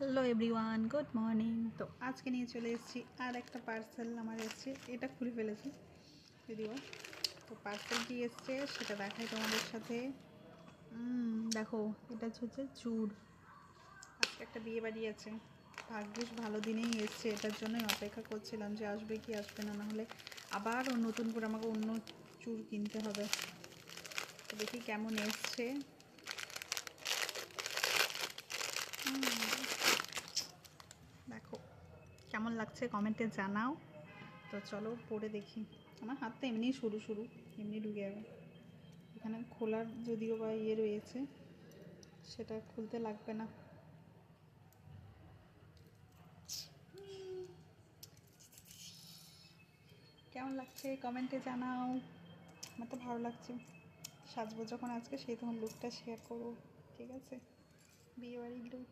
Hello everyone, good morning. তো আজকে নিয়ে চলে এসেছি আর একটা পার্সেল আমার এসছে। এটা খুলে ফেলেছি যদিও। তো পার্সেল কি এসছে সেটা দেখাই তোমাদের সাথে। দেখো, এটা হচ্ছে চুড়। আজকে একটা বিয়ে বাড়ি আছে, ভাগ্যিস ভালো দিনেই এসছে। এটার জন্যই অপেক্ষা করছিলাম যে আসবে কি আসবে না, নাহলে আবার নতুন করে আমাকে অন্য চুড় কিনতে হবে। তো দেখি কেমন এসছে। দেখো কেমন লাগছে কমেন্টে জানাও। তো চলো পরে দেখি। আমার হাত তো এমনি সরু সরু, এমনি ঢুকে যাবে। এখানে খোলার যদিও বা ইয়ে রয়েছে, সেটা খুলতে লাগবে না। কেমন লাগছে কমেন্টে জানাও। আমার তো ভালো লাগছে। সাজবো যখন আজকে, সেই তখন লুকটা শেয়ার করবো। ঠিক আছে, বিয়েবাড়ির লুক।